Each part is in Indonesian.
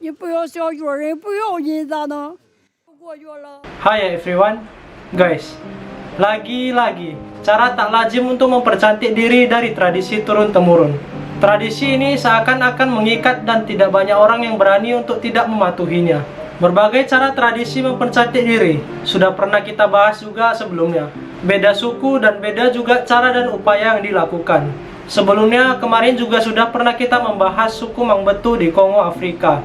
你不要小脚人，不要紧咋弄？过去了。 Hai everyone, guys. Lagi-lagi, cara tak lazim untuk mempercantik diri dari tradisi turun-temurun. Tradisi ini seakan-akan mengikat dan tidak banyak orang yang berani untuk tidak mematuhinya. Berbagai cara tradisi mempercantik diri sudah pernah kita bahas juga sebelumnya. Beda suku dan beda juga cara dan upaya yang dilakukan. Sebelumnya kemarin juga sudah pernah kita membahas suku Mangbetu di Kongo, Afrika.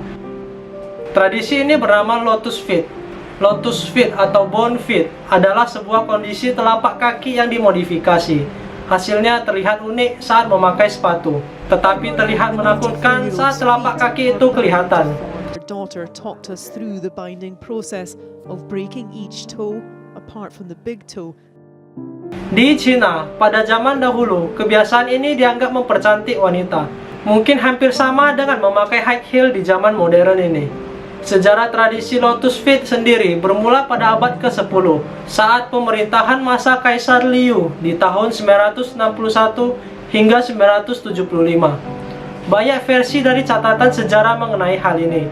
Tradisi ini bernama Lotus Feet. Lotus Feet atau Bone Feet adalah sebuah kondisi telapak kaki yang dimodifikasi. Hasilnya terlihat unik saat memakai sepatu, tetapi terlihat menakutkan saat telapak kaki itu kelihatan. Our daughter talked us through the binding process of breaking each toe apart from the big toe. Di Cina, pada zaman dahulu, kebiasaan ini dianggap mempercantik wanita. Mungkin hampir sama dengan memakai high heel di zaman modern ini. Sejarah tradisi Lotus Feet sendiri bermula pada abad ke-10 saat pemerintahan masa Kaisar Liu di tahun 961 hingga 975. Banyak versi dari catatan sejarah mengenai hal ini.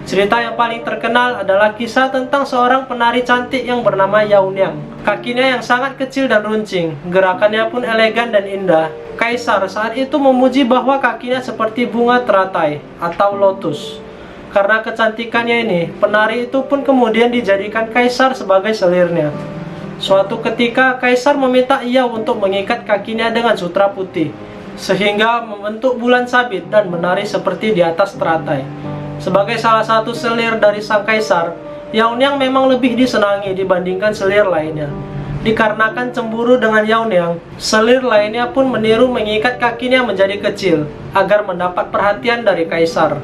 Cerita yang paling terkenal adalah kisah tentang seorang penari cantik yang bernama Yao Niang. Kakinya yang sangat kecil dan runcing, gerakannya pun elegan dan indah. Kaisar saat itu memuji bahwa kakinya seperti bunga teratai atau lotus. Karena kecantikannya ini, penari itu pun kemudian dijadikan kaisar sebagai selirnya. Suatu ketika, kaisar meminta ia untuk mengikat kakinya dengan sutra putih, sehingga membentuk bulan sabit dan menari seperti di atas teratai. Sebagai salah satu selir dari sang kaisar, Yao Niang memang lebih disenangi dibandingkan selir lainnya. Dikarenakan cemburu dengan Yao Niang, selir lainnya pun meniru mengikat kakinya menjadi kecil, agar mendapat perhatian dari kaisar.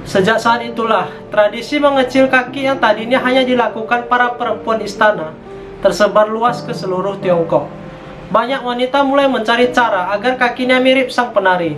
Sejak saat itulah, tradisi mengecil kaki yang tadinya hanya dilakukan para perempuan istana, tersebar luas ke seluruh Tiongkok. Banyak wanita mulai mencari cara agar kakinya mirip sang penari.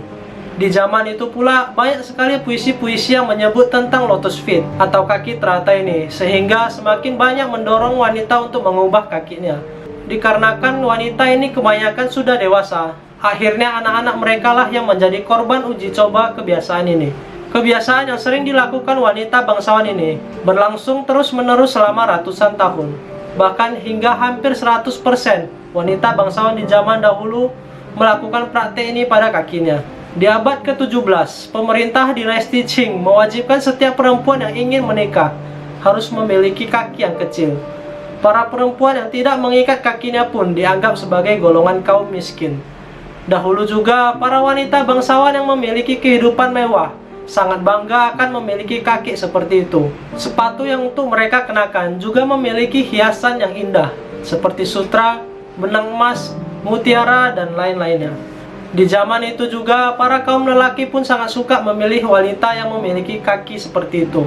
Di zaman itu pula, banyak sekali puisi-puisi yang menyebut tentang Lotus Feet atau kaki teratai ini, sehingga semakin banyak mendorong wanita untuk mengubah kakinya. Dikarenakan wanita ini kebanyakan sudah dewasa, akhirnya anak-anak mereka lah yang menjadi korban uji coba kebiasaan ini. Kebiasaan yang sering dilakukan wanita bangsawan ini berlangsung terus-menerus selama ratusan tahun. Bahkan hingga hampir 100% wanita bangsawan di zaman dahulu melakukan praktek ini pada kakinya. Di abad ke-17, pemerintah dinasti Qing mewajibkan setiap perempuan yang ingin menikah harus memiliki kaki yang kecil. Para perempuan yang tidak mengikat kakinya pun dianggap sebagai golongan kaum miskin. Dahulu juga, para wanita bangsawan yang memiliki kehidupan mewah sangat bangga akan memiliki kaki seperti itu. Sepatu yang untuk mereka kenakan juga memiliki hiasan yang indah, seperti sutra, benang emas, mutiara, dan lain-lainnya. Di zaman itu juga, para kaum lelaki pun sangat suka memilih wanita yang memiliki kaki seperti itu.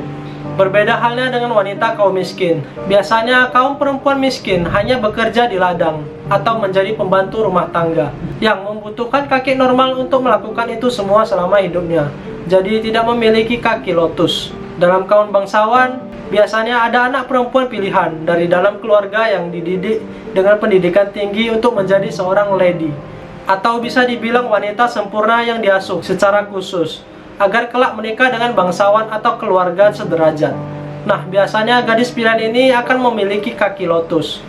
Berbeda halnya dengan wanita kaum miskin. Biasanya kaum perempuan miskin hanya bekerja di ladang atau menjadi pembantu rumah tangga yang membutuhkan kaki normal untuk melakukan itu semua selama hidupnya. Jadi tidak memiliki kaki lotus. Dalam kaum bangsawan, biasanya ada anak perempuan pilihan dari dalam keluarga yang dididik dengan pendidikan tinggi untuk menjadi seorang lady, atau bisa dibilang wanita sempurna yang diasuh secara khusus agar kelak menikah dengan bangsawan atau keluarga sederajat. Nah, biasanya gadis pilihan ini akan memiliki kaki lotus.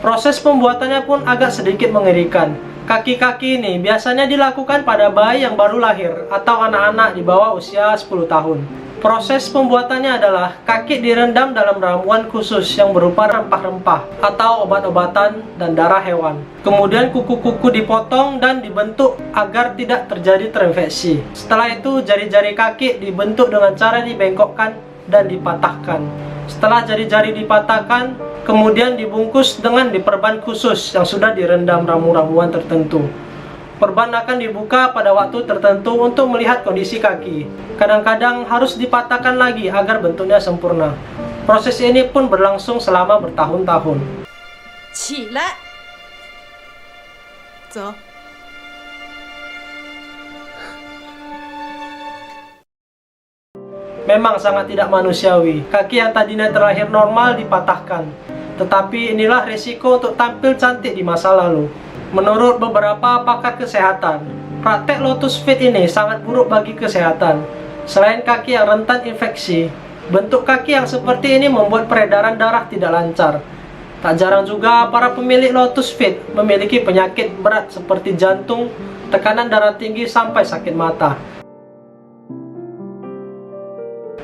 Proses pembuatannya pun agak sedikit mengerikan. Kaki-kaki ini biasanya dilakukan pada bayi yang baru lahir atau anak-anak di bawah usia 10 tahun. Proses pembuatannya adalah kaki direndam dalam ramuan khusus yang berupa rempah-rempah atau obat-obatan dan darah hewan. Kemudian kuku-kuku dipotong dan dibentuk agar tidak terjadi terinfeksi. Setelah itu jari-jari kaki dibentuk dengan cara dibengkokkan dan dipatahkan. Setelah jari-jari dipatahkan, kemudian dibungkus dengan diperban khusus yang sudah direndam ramu-ramuan tertentu. Perban akan dibuka pada waktu tertentu untuk melihat kondisi kaki. Kadang-kadang harus dipatahkan lagi agar bentuknya sempurna. Proses ini pun berlangsung selama bertahun-tahun. 起来，走。 Memang sangat tidak manusiawi. Kaki yang tadinya terlahir normal dipatahkan. Tetapi inilah risiko untuk tampil cantik di masa lalu. Menurut beberapa pakar kesehatan, praktek Lotus Feet ini sangat buruk bagi kesehatan. Selain kaki yang rentan infeksi, bentuk kaki yang seperti ini membuat peredaran darah tidak lancar. Tak jarang juga para pemilik lotus feet memiliki penyakit berat seperti jantung, tekanan darah tinggi, sampai sakit mata.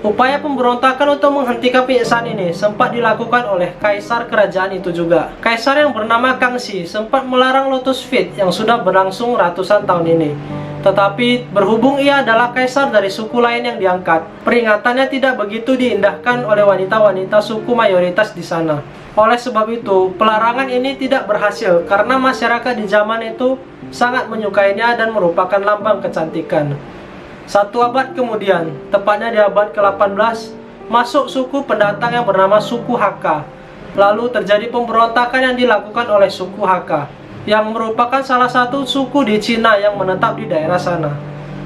Upaya pemberontakan untuk menghentikan penyiksaan ini sempat dilakukan oleh kaisar kerajaan itu juga. Kaisar yang bernama Kangxi sempat melarang lotus feet yang sudah berlangsung ratusan tahun ini. Tetapi berhubung ia adalah kaisar dari suku lain yang diangkat, peringatannya tidak begitu diindahkan oleh wanita-wanita suku mayoritas di sana. Oleh sebab itu, pelarangan ini tidak berhasil karena masyarakat di zaman itu sangat menyukainya dan merupakan lambang kecantikan. 1 abad kemudian, tepatnya di abad ke-18, masuk suku pendatang yang bernama suku Hakka. Lalu terjadi pemberontakan yang dilakukan oleh suku Hakka, yang merupakan salah satu suku di Cina yang menetap di daerah sana.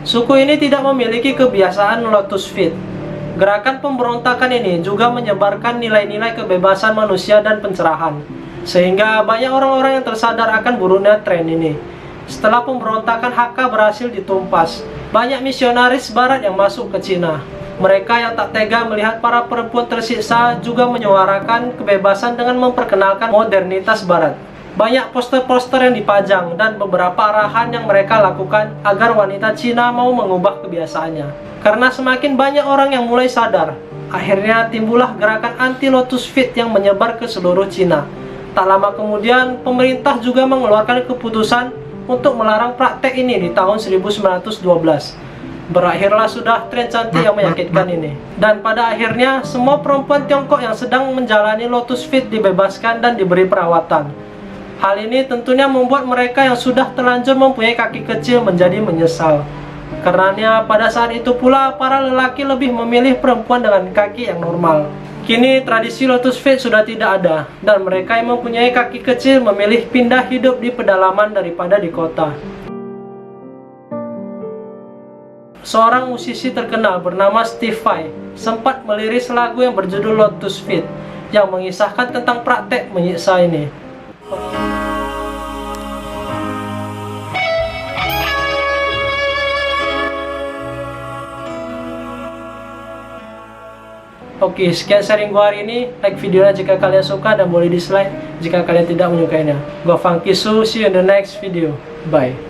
Suku ini tidak memiliki kebiasaan lotus feet. Gerakan pemberontakan ini juga menyebarkan nilai-nilai kebebasan manusia dan pencerahan, sehingga banyak orang-orang yang tersadar akan buruknya tren ini. Setelah pemberontakan Hakka berhasil ditumpas, banyak misionaris barat yang masuk ke Cina. Mereka yang tak tega melihat para perempuan tersiksa juga menyuarakan kebebasan dengan memperkenalkan modernitas barat. Banyak poster-poster yang dipajang dan beberapa arahan yang mereka lakukan agar wanita Cina mau mengubah kebiasaannya. Karena semakin banyak orang yang mulai sadar, akhirnya timbullah gerakan anti lotus feet yang menyebar ke seluruh Cina. Tak lama kemudian, pemerintah juga mengeluarkan keputusan untuk melarang praktek ini di tahun 1912. Berakhirlah sudah tren cantik yang menyakitkan ini. Dan pada akhirnya, semua perempuan Tiongkok yang sedang menjalani lotus feet dibebaskan dan diberi perawatan. Hal ini tentunya membuat mereka yang sudah terlanjur mempunyai kaki kecil menjadi menyesal. Karenanya pada saat itu pula para lelaki lebih memilih perempuan dengan kaki yang normal. Kini tradisi lotus feet sudah tidak ada, dan mereka yang mempunyai kaki kecil memilih pindah hidup di pedalaman daripada di kota. Seorang musisi terkenal bernama Steve Vai sempat meliris lagu yang berjudul Lotus Feet yang mengisahkan tentang praktek menyiksa ini. Oke, sekian sharing gua hari ini. Like videonya jika kalian suka dan boleh dislike jika kalian tidak menyukainya. Gua Fang Kisu, see you in the next video. Bye.